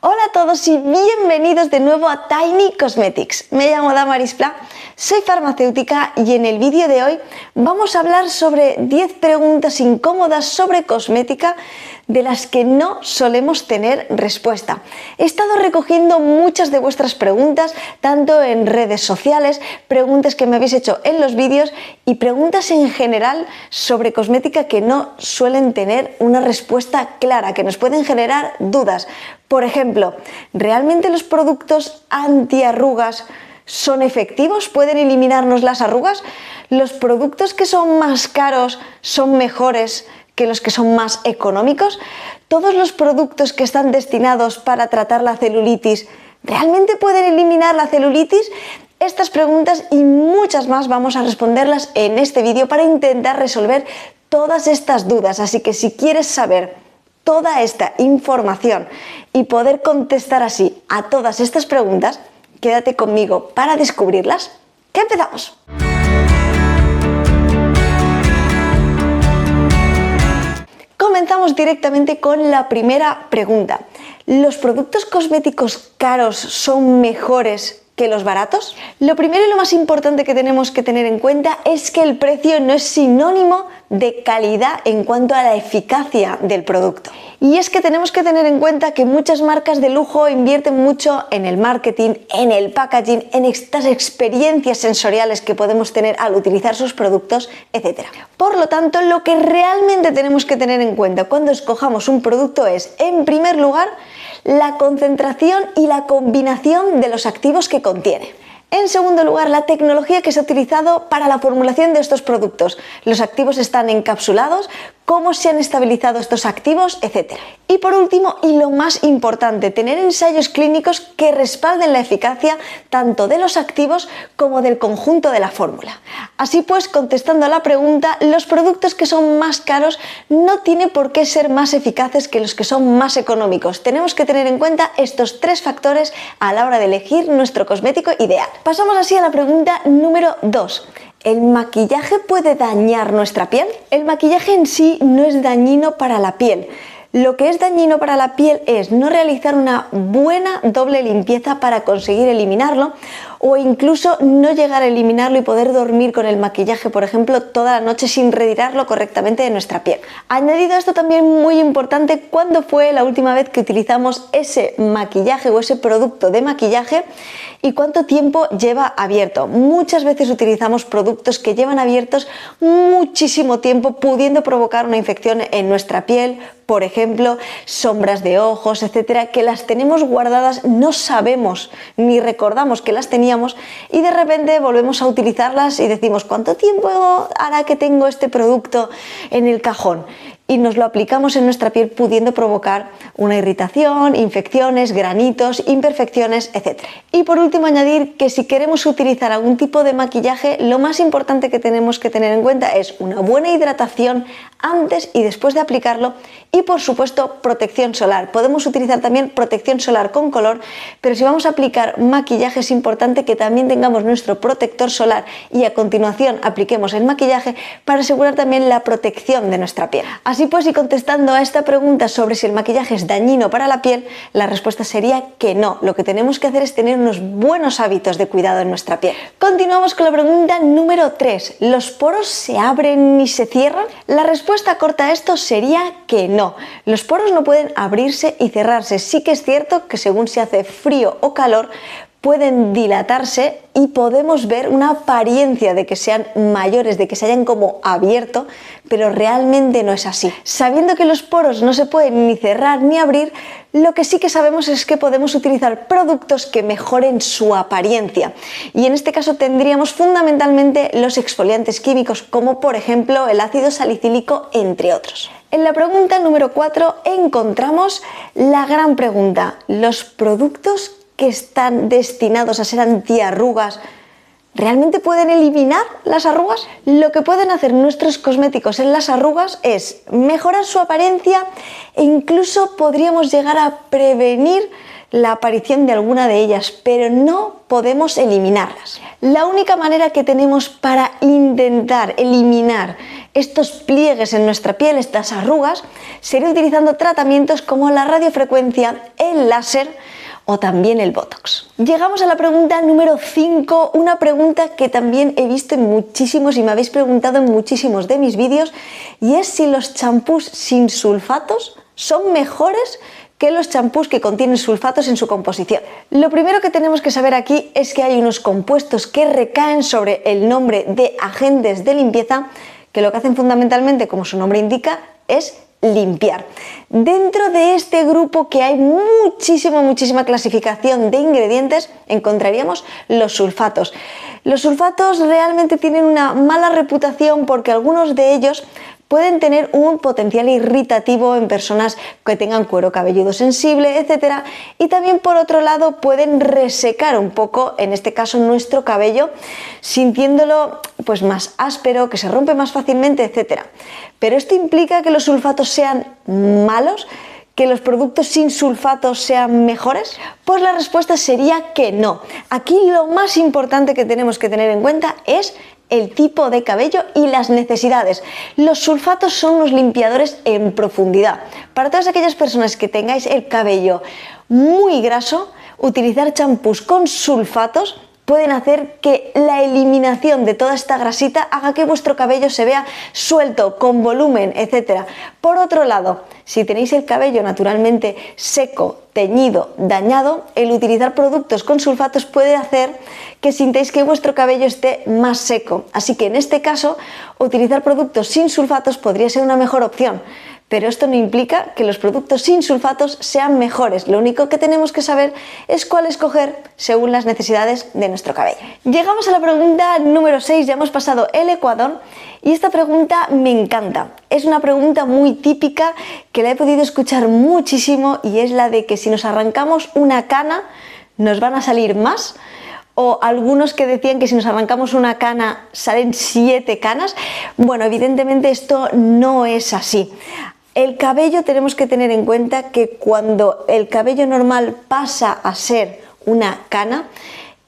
Hola a todos y bienvenidos de nuevo a Tiny Cosmetics. Me llamo Damaris Pla, soy farmacéutica y en el vídeo de hoy vamos a hablar sobre 10 preguntas incómodas sobre cosmética de las que no solemos tener respuesta. He estado recogiendo muchas de vuestras preguntas, tanto en redes sociales, preguntas que me habéis hecho en los vídeos y preguntas en general sobre cosmética que no suelen tener una respuesta clara, que nos pueden generar dudas. Por ejemplo, ¿realmente los productos antiarrugas son efectivos? ¿Pueden eliminarnos las arrugas? ¿Los productos que son más caros son mejores que los que son más económicos? ¿Todos los productos que están destinados para tratar la celulitis realmente pueden eliminar la celulitis? Estas preguntas y muchas más vamos a responderlas en este vídeo para intentar resolver todas estas dudas. Así que si quieres saber toda esta información y poder contestar así a todas estas preguntas, quédate conmigo para descubrirlas. ¡Que empezamos! Comenzamos directamente con la primera pregunta. ¿Los productos cosméticos caros son mejores que los baratos? Lo primero y lo más importante que tenemos que tener en cuenta es que el precio no es sinónimo de calidad en cuanto a la eficacia del producto. Y es que tenemos que tener en cuenta que muchas marcas de lujo invierten mucho en el marketing, en el packaging, en estas experiencias sensoriales que podemos tener al utilizar sus productos, etc. Por lo tanto, lo que realmente tenemos que tener en cuenta cuando escojamos un producto es, en primer lugar, la concentración y la combinación de los activos que contiene. En segundo lugar, la tecnología que se ha utilizado para la formulación de estos productos. Los activos están encapsulados, cómo se han estabilizado estos activos, etc. Y por último, y lo más importante, tener ensayos clínicos que respalden la eficacia tanto de los activos como del conjunto de la fórmula. Así pues, contestando a la pregunta, los productos que son más caros no tienen por qué ser más eficaces que los que son más económicos. Tenemos que tener en cuenta estos tres factores a la hora de elegir nuestro cosmético ideal. Pasamos así a la pregunta número 2. ¿El maquillaje puede dañar nuestra piel? El maquillaje en sí no es dañino para la piel. Lo que es dañino para la piel es no realizar una buena doble limpieza para conseguir eliminarlo o incluso no llegar a eliminarlo y poder dormir con el maquillaje, por ejemplo, toda la noche sin retirarlo correctamente de nuestra piel. Añadido a esto también muy importante, ¿cuándo fue la última vez que utilizamos ese maquillaje o ese producto de maquillaje y cuánto tiempo lleva abierto? Muchas veces utilizamos productos que llevan abiertos muchísimo tiempo, pudiendo provocar una infección en nuestra piel, por ejemplo, sombras de ojos, etcétera, que las tenemos guardadas, no sabemos ni recordamos que las teníamos y de repente volvemos a utilizarlas y decimos ¿cuánto tiempo hará que tengo este producto en el cajón? Y nos lo aplicamos en nuestra piel pudiendo provocar una irritación, infecciones, granitos, imperfecciones, etc. Y por último añadir que si queremos utilizar algún tipo de maquillaje, lo más importante que tenemos que tener en cuenta es una buena hidratación antes y después de aplicarlo y por supuesto protección solar. Podemos utilizar también protección solar con color, pero si vamos a aplicar maquillaje es importante que también tengamos nuestro protector solar y a continuación apliquemos el maquillaje para asegurar también la protección de nuestra piel. Así pues, y contestando a esta pregunta sobre si el maquillaje es dañino para la piel, la respuesta sería que no. Lo que tenemos que hacer es tener unos buenos hábitos de cuidado en nuestra piel. Continuamos con la pregunta número 3. ¿Los poros se abren y se cierran? La respuesta corta a esto sería que no. Los poros no pueden abrirse y cerrarse. Sí que es cierto que según se hace frío o calor, pueden dilatarse y podemos ver una apariencia de que sean mayores, de que se hayan como abierto, pero realmente no es así. Sabiendo que los poros no se pueden ni cerrar ni abrir, lo que sí que sabemos es que podemos utilizar productos que mejoren su apariencia. Y en este caso tendríamos fundamentalmente los exfoliantes químicos, como por ejemplo el ácido salicílico, entre otros. En la pregunta número 4 encontramos la gran pregunta: ¿los productos que están destinados a ser antiarrugas realmente pueden eliminar las arrugas? Lo que pueden hacer nuestros cosméticos en las arrugas es mejorar su apariencia e incluso podríamos llegar a prevenir la aparición de alguna de ellas, pero no podemos eliminarlas. La única manera que tenemos para intentar eliminar estos pliegues en nuestra piel, estas arrugas, sería utilizando tratamientos como la radiofrecuencia, el láser o también el Botox. Llegamos a la pregunta número 5, una pregunta que también he visto en muchísimos y me habéis preguntado en muchísimos de mis vídeos, y es si los champús sin sulfatos son mejores que los champús que contienen sulfatos en su composición. Lo primero que tenemos que saber aquí es que hay unos compuestos que recaen sobre el nombre de agentes de limpieza, que lo que hacen fundamentalmente, como su nombre indica, es limpiar. Dentro de este grupo, que hay muchísima clasificación de ingredientes, encontraríamos los sulfatos. Los sulfatos realmente tienen una mala reputación porque algunos de ellos pueden tener un potencial irritativo en personas que tengan cuero cabelludo sensible, etc. Y también, por otro lado, pueden resecar un poco, en este caso, nuestro cabello, sintiéndolo pues más áspero, que se rompe más fácilmente, etc. ¿Pero esto implica que los sulfatos sean malos? ¿Que los productos sin sulfatos sean mejores? Pues la respuesta sería que no. Aquí lo más importante que tenemos que tener en cuenta es el tipo de cabello y las necesidades. Los sulfatos son unos limpiadores en profundidad. Para todas aquellas personas que tengáis el cabello muy graso, utilizar champús con sulfatos pueden hacer que la eliminación de toda esta grasita haga que vuestro cabello se vea suelto, con volumen, etc. Por otro lado, si tenéis el cabello naturalmente seco, teñido, dañado, el utilizar productos con sulfatos puede hacer que sintáis que vuestro cabello esté más seco. Así que en este caso, utilizar productos sin sulfatos podría ser una mejor opción. Pero esto no implica que los productos sin sulfatos sean mejores. Lo único que tenemos que saber es cuál escoger según las necesidades de nuestro cabello. Llegamos a la pregunta número 6, ya hemos pasado el Ecuador, y esta pregunta me encanta. Es una pregunta muy típica que la he podido escuchar muchísimo, y es la de que si nos arrancamos una cana, ¿nos van a salir más? O algunos que decían que si nos arrancamos una cana salen 7 canas. Bueno, evidentemente esto no es así. El cabello, tenemos que tener en cuenta que cuando el cabello normal pasa a ser una cana,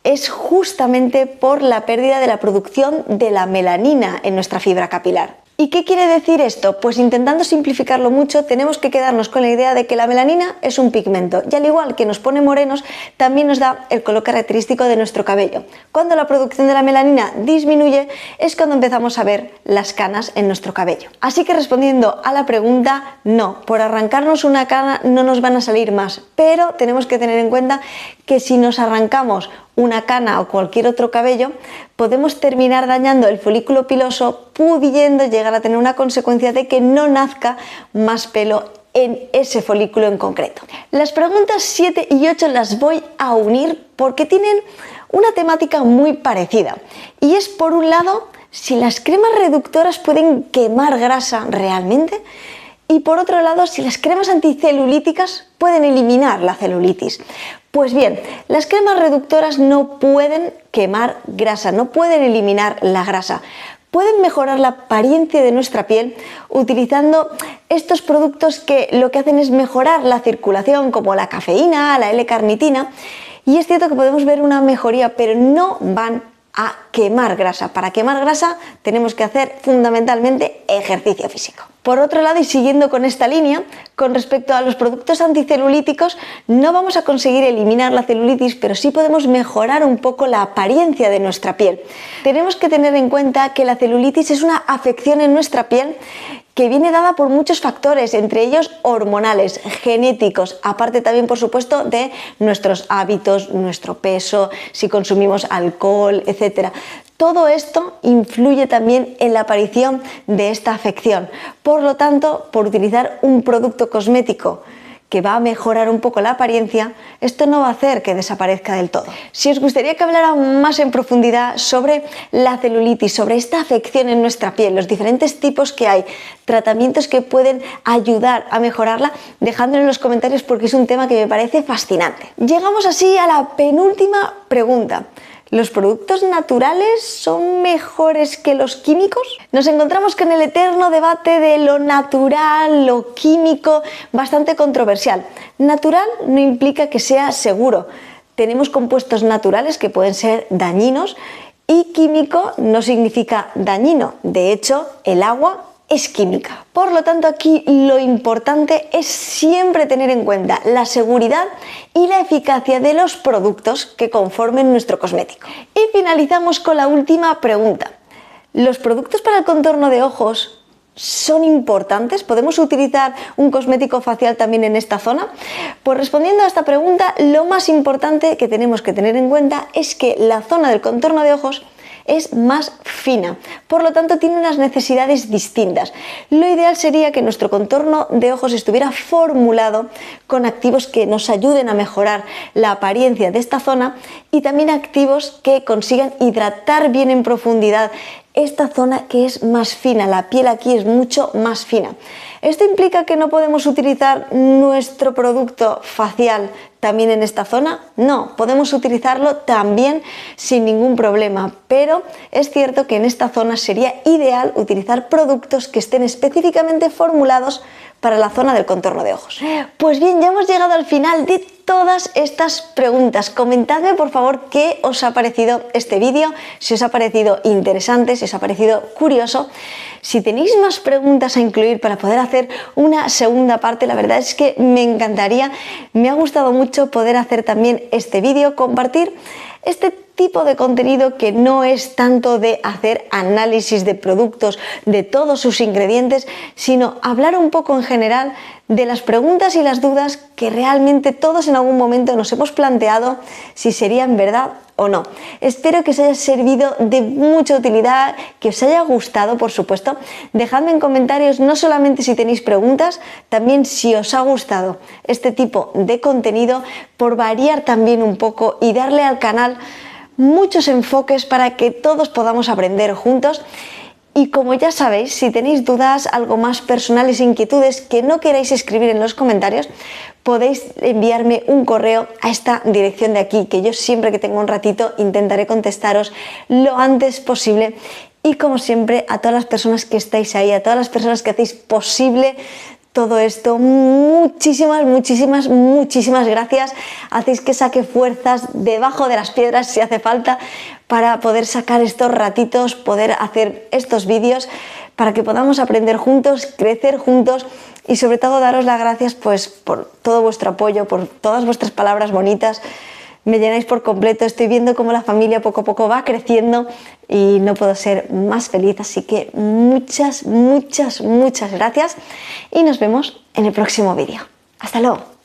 es justamente por la pérdida de la producción de la melanina en nuestra fibra capilar. ¿Y qué quiere decir esto? Pues intentando simplificarlo mucho, tenemos que quedarnos con la idea de que la melanina es un pigmento, y al igual que nos pone morenos, también nos da el color característico de nuestro cabello. Cuando la producción de la melanina disminuye, es cuando empezamos a ver las canas en nuestro cabello. Así que, respondiendo a la pregunta, no, por arrancarnos una cana no nos van a salir más, pero tenemos que tener en cuenta que si nos arrancamos una cana o cualquier otro cabello, podemos terminar dañando el folículo piloso, pudiendo llegar a tener una consecuencia de que no nazca más pelo en ese folículo en concreto. Las preguntas 7 y 8 las voy a unir porque tienen una temática muy parecida, y es, por un lado, si las cremas reductoras pueden quemar grasa realmente, y por otro lado, si las cremas anticelulíticas pueden eliminar la celulitis. Pues bien, las cremas reductoras no pueden quemar grasa, no pueden eliminar la grasa. Pueden mejorar la apariencia de nuestra piel utilizando estos productos que lo que hacen es mejorar la circulación, como la cafeína, la L-carnitina, y es cierto que podemos ver una mejoría, pero no van a quemar grasa. Para quemar grasa tenemos que hacer fundamentalmente ejercicio físico. Por otro lado, y siguiendo con esta línea, con respecto a los productos anticelulíticos, no vamos a conseguir eliminar la celulitis, pero sí podemos mejorar un poco la apariencia de nuestra piel. Tenemos que tener en cuenta que la celulitis es una afección en nuestra piel que viene dada por muchos factores, entre ellos hormonales, genéticos, aparte también, por supuesto, de nuestros hábitos, nuestro peso, si consumimos alcohol, etc. Todo esto influye también en la aparición de esta afección. Por lo tanto, por utilizar un producto cosmético que va a mejorar un poco la apariencia, esto no va a hacer que desaparezca del todo. Si os gustaría que hablara más en profundidad sobre la celulitis, sobre esta afección en nuestra piel, los diferentes tipos que hay, tratamientos que pueden ayudar a mejorarla, dejadmelo en los comentarios porque es un tema que me parece fascinante. Llegamos así a la penúltima pregunta. ¿Los productos naturales son mejores que los químicos? Nos encontramos con el eterno debate de lo natural, lo químico, bastante controversial. Natural no implica que sea seguro. Tenemos compuestos naturales que pueden ser dañinos Y químico no significa dañino, de hecho el agua es química. Por lo tanto, aquí lo importante es siempre tener en cuenta la seguridad y la eficacia de los productos que conformen nuestro cosmético. Y finalizamos con la última pregunta. ¿Los productos para el contorno de ojos son importantes? ¿Podemos utilizar un cosmético facial también en esta zona? Pues respondiendo a esta pregunta, lo más importante que tenemos que tener en cuenta es que la zona del contorno de ojos es más fina, por lo tanto tiene unas necesidades distintas. Lo ideal sería que nuestro contorno de ojos estuviera formulado con activos que nos ayuden a mejorar la apariencia de esta zona y también activos que consigan hidratar bien en profundidad esta zona que es más fina. La piel aquí es mucho más fina. ¿Esto implica que no podemos utilizar nuestro producto facial también en esta zona? No, podemos utilizarlo también sin ningún problema, pero es cierto que en esta zona sería ideal utilizar productos que estén específicamente formulados para la zona del contorno de ojos. Pues bien, ya hemos llegado al final de todas estas preguntas. Comentadme por favor qué os ha parecido este vídeo, si os ha parecido interesante, si os ha parecido curioso. Si tenéis más preguntas a incluir para poder hacer una segunda parte, la verdad es que me encantaría. Me ha gustado mucho poder hacer también este vídeo, compartir este tipo de contenido que no es tanto de hacer análisis de productos, de todos sus ingredientes, sino hablar un poco en general de las preguntas y las dudas que realmente todos en algún momento nos hemos planteado si serían verdad o no. Espero que os haya servido de mucha utilidad, que os haya gustado, por supuesto. Dejadme en comentarios no solamente si tenéis preguntas, también si os ha gustado este tipo de contenido, por variar también un poco y darle al canal muchos enfoques para que todos podamos aprender juntos. Y como ya sabéis, si tenéis dudas, algo más personales, inquietudes que no queráis escribir en los comentarios, podéis enviarme un correo a esta dirección de aquí, que yo siempre que tengo un ratito intentaré contestaros lo antes posible. Y como siempre, a todas las personas que estáis ahí, a todas las personas que hacéis posible todo esto, muchísimas gracias. Hacéis que saque fuerzas debajo de las piedras si hace falta para poder sacar estos ratitos, poder hacer estos vídeos, para que podamos aprender juntos, crecer juntos y sobre todo daros las gracias pues por todo vuestro apoyo, por todas vuestras palabras bonitas. Me llenáis por completo, estoy viendo cómo la familia poco a poco va creciendo y no puedo ser más feliz, así que muchas gracias y nos vemos en el próximo vídeo. ¡Hasta luego!